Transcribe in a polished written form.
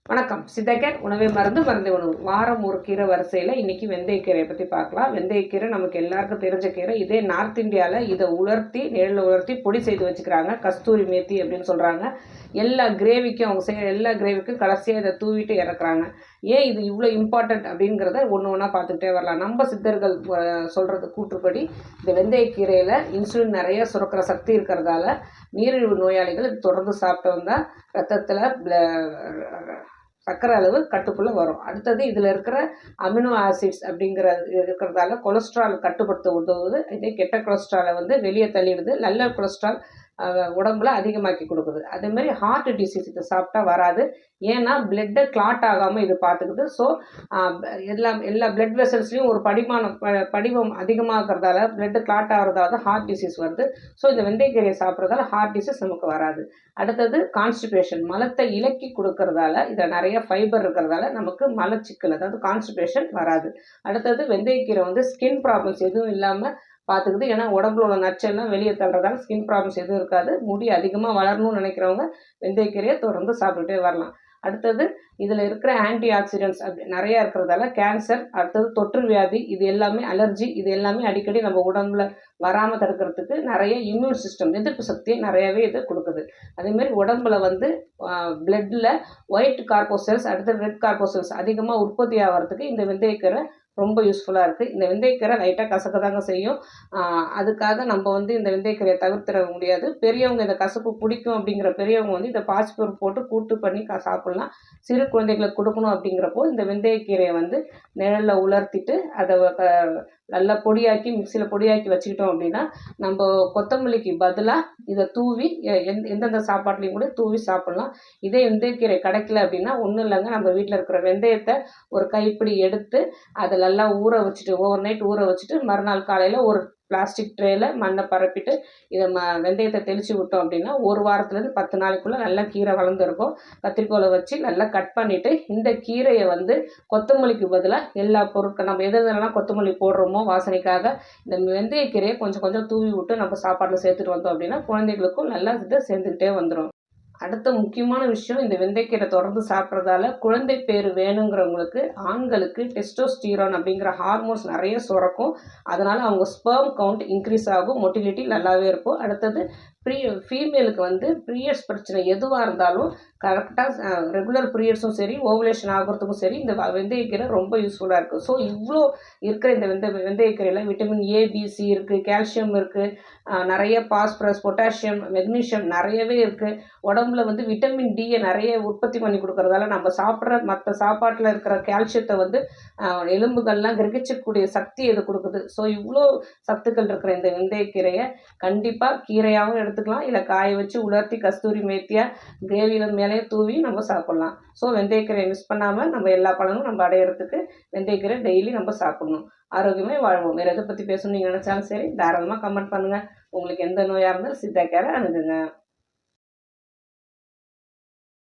வணக்கம். சித்தகேர் உணவே மருந்து மருந்தே உணவு வாரம் ஒரு கீரை வரிசையில் இன்றைக்கி வெந்தயக்கீரையை பற்றி பார்க்கலாம். வெந்தயக்கீரை நமக்கு எல்லாருக்கும் தெரிஞ்ச கீரை. இதே நார்த் இந்தியாவில் இதை உலர்த்தி நெல்லில் உலர்த்தி பொடி செய்து வச்சுக்கிறாங்க. கஸ்தூரி மேத்தி அப்படின்னு சொல்கிறாங்க. எல்லா கிரேவிக்கும் அவங்க செய்கிற எல்லா கிரேவிக்கும் கடைசியாக இதை தூவிட்டு இறக்குறாங்க. ஏன் இது இவ்வளோ இம்பார்ட்டண்ட் அப்படிங்கிறத ஒன்று ஒன்றா பார்த்துக்கிட்டே வரலாம். நம்ம சித்தர்கள் சொல்கிறது கூற்றுப்படி இந்த வெந்தயக்கீரையில் இன்சுலின் நிறைய சுரக்கிற சக்தி இருக்கிறதால நீரிழிவு நோயாளிகள் இது தொடர்ந்து சாப்பிட்டு வந்தால் ரத்தத்தில் சர்க்கரை அளவு கட்டுக்குள்ளே வரும். அடுத்தது இதில் இருக்கிற அமினோ ஆசிட்ஸ் இருக்கிறதால கொலஸ்ட்ரால் கட்டுப்படுத்த உதவுது. இதே கெட்ட கொலஸ்ட்ராலை வெளியே தள்ளிடுது. நல்ல கொலஸ்ட்ரால் உடம்புல அதிகமாக்கி கொடுக்குது. அதேமாதிரி ஹார்ட் டிசீஸ் இது சாப்பிட்டா வராது. ஏன்னா பிளட்டை கிளாட் ஆகாமல் இது பார்த்துக்குது. ஸோ எல்லா பிளட் வெசல்ஸ்லையும் ஒரு படிவம் அதிகமாகிறதால பிளட்டு கிளாட் ஆகிறதால ஹார்ட் டிசீஸ் வருது. ஸோ இந்த வெந்தயக்கீரையை சாப்பிட்றதால ஹார்ட் டிசீஸ் நமக்கு வராது. அடுத்தது கான்ஸ்டிபேஷன், மலத்தை இலக்கி கொடுக்கறதால இதில் நிறைய ஃபைபர் இருக்கிறதால நமக்கு மலச்சிக்கல் அதாவது கான்ஸ்டிபேஷன் வராது. அடுத்தது வெந்தயக்கீரை ஸ்கின் ப்ராப்ளம்ஸ் எதுவும் இல்லாமல் பார்த்துக்குது. ஏன்னா உடம்புல உள்ள நச்செல்லாம் வெளியே தள்ளுறதால ஸ்கின் ப்ராப்ளம்ஸ் எதுவும் இருக்காது. முடி அதிகமாக வளரணும்னு நினைக்கிறவங்க வெந்தயக்கீரையை தொடர்ந்து சாப்பிட்டுட்டே வரலாம். அடுத்தது இதில் இருக்கிற ஆன்டி ஆக்சிடென்ட்ஸ் நிறையா இருக்கிறதால கேன்சர், அடுத்தது தொற்று வியாதி, இது எல்லாமே அலர்ஜி, இது எல்லாமே அடிக்கடி நம்ம உடம்புல வராமல் தடுக்கிறதுக்கு நிறைய இம்யூன் சிஸ்டம் எதிர்ப்பு சக்தியை நிறையவே இது கொடுக்குது. அதேமாதிரி உடம்புல பிளட்டில் ஒயிட் கார்போசெல்ஸ் அடுத்தது ரெட் கார்போசெல்ஸ் அதிகமாக உற்பத்தி ஆகிறதுக்கு இந்த வெந்தயக்கீரை ரொம்ப யூஸ்ஃபுல்லாக இருக்குது. இந்த வெந்தயக்கீரை லைட்டாக கசக்க தாங்க செய்யும். அதுக்காக நம்ம இந்த வெந்தயக்கீரையை தவிர்த்திட முடியாது. பெரியவங்க இந்த கசப்பு பிடிக்கும் அப்படிங்கிற பெரியவங்க இந்த பாசிப்பருப்பு போட்டு கூட்டு பண்ணி சாப்பிட்லாம். சிறு குழந்தைகளுக்கு கொடுக்கணும் அப்படிங்கிறப்போ இந்த வெந்தயக்கீரையை நிழலில் உலர்த்திட்டு அதை நல்லா பொடியாக்கி மிக்சியில் பொடியாக்கி வச்சுக்கிட்டோம் அப்படின்னா நம்ம கொத்தமல்லிக்கு பதிலாக இதை தூவி எந்தெந்த சாப்பாட்லேயும் கூட தூவி சாப்பிட்லாம். இதே வெந்தயக்கீரை கிடைக்கல அப்படின்னா ஒன்றும் இல்லைங்க, நம்ம வீட்டில் இருக்கிற வெந்தயத்தை ஒரு கைப்பிடி எடுத்து அதை நல்லா ஊற வச்சுட்டு ஓவர் நைட் ஊற வச்சுட்டு மறுநாள் காலையில் ஒரு பிளாஸ்டிக் ட்ரேயில் மண்ணை பரப்பிட்டு இதை வெந்தயத்தை தெளித்து விட்டோம் அப்படின்னா ஒரு வாரத்துலேருந்து 10 நாளைக்குள்ளே நல்லா கீரை வளர்ந்துருக்கும். கத்திரிக்கோலை வச்சு நல்லா கட் பண்ணிவிட்டு இந்த கீரையை கொத்தமல்லிக்கு பதிலாக எல்லா பொருட்கள் நம்ம எதெல்லாம் கொத்தமல்லி போடுறோமோ வாசனைக்காக இந்த வெந்தயக்கீரையை கொஞ்சம் கொஞ்சம் தூவி விட்டு நம்ம சாப்பாட்டில் சேர்த்துட்டு வந்தோம் அப்படின்னா குழந்தைகளுக்கும் நல்லா இதை சேர்ந்துக்கிட்டே வந்துடும். அடுத்த முக்கியமான விஷயம், இந்த வெந்தயக்கீரை தொடர்ந்து சாப்பிட்றதால குழந்தை பேர் வேணுங்கிறவங்களுக்கு ஆண்களுக்கு டெஸ்டோஸ்டீரான் அப்படிங்கிற ஹார்மோன்ஸ் நிறைய சுரக்கும். அதனால் அவங்க ஸ்பெர்ம் கவுண்ட் இன்க்ரீஸ் ஆகும், மொட்டிலிட்டி நல்லாவே இருக்கும். அடுத்தது ஃபீமேலுக்கு பீரியட்ஸ் பிரச்சனை எதுவாக இருந்தாலும் கரெக்டாக ரெகுலர் பீரியட்ஸும் சரி ஓவுலேஷன் ஆகிறதுக்கும் சரி இந்த வெந்தயக்கீரை ரொம்ப யூஸ்ஃபுல்லாக இருக்குது. ஸோ இவ்வளோ இருக்கிற இந்த வெந்தயக்கீரையில் விட்டமின் ஏ, பி, சி இருக்குது, கால்சியம் இருக்குது, நிறைய பாஸ்பரஸ், பொட்டாசியம், மெக்னீஷியம் நிறையவே இருக்குது. உடம்புல விட்டமின் டியை நிறைய உற்பத்தி பண்ணி கொடுக்கறதால நம்ம சாப்பிட்ற மற்ற சாப்பாட்டில் இருக்கிற கால்சியத்தை எலும்புகள்லாம் கிரகிச்சக்கூடிய சக்தி இது கொடுக்குது. ஸோ இவ்வளோ சத்துக்கள் இருக்கிற இந்த வெந்தயக்கீரையை கண்டிப்பாக கீரையாகவும் எடுத்துக்கலாம், இல்லை காய வச்சு உலர்த்தி கஸ்தூரி மேத்தியாக கிரேவியில் மேலே தூவி நம்ம சாப்பிட்லாம். ஸோ வெந்தயக்கீரையை மிஸ் பண்ணாமல் நம்ம எல்லா பலனும் நம்ம அடையிறதுக்கு வெந்தயக்கீரை டெய்லி நம்ம சாப்பிடணும். ஆரோக்கியமே வாழ்வோம். வேறு எதை பற்றி பேசணும்னு நீங்கள் நினச்சாலும் சரி தாராளமாக கமெண்ட் பண்ணுங்கள். உங்களுக்கு எந்த நோயாக இருந்தாலும் சித்தா கேரை அணுகுங்க.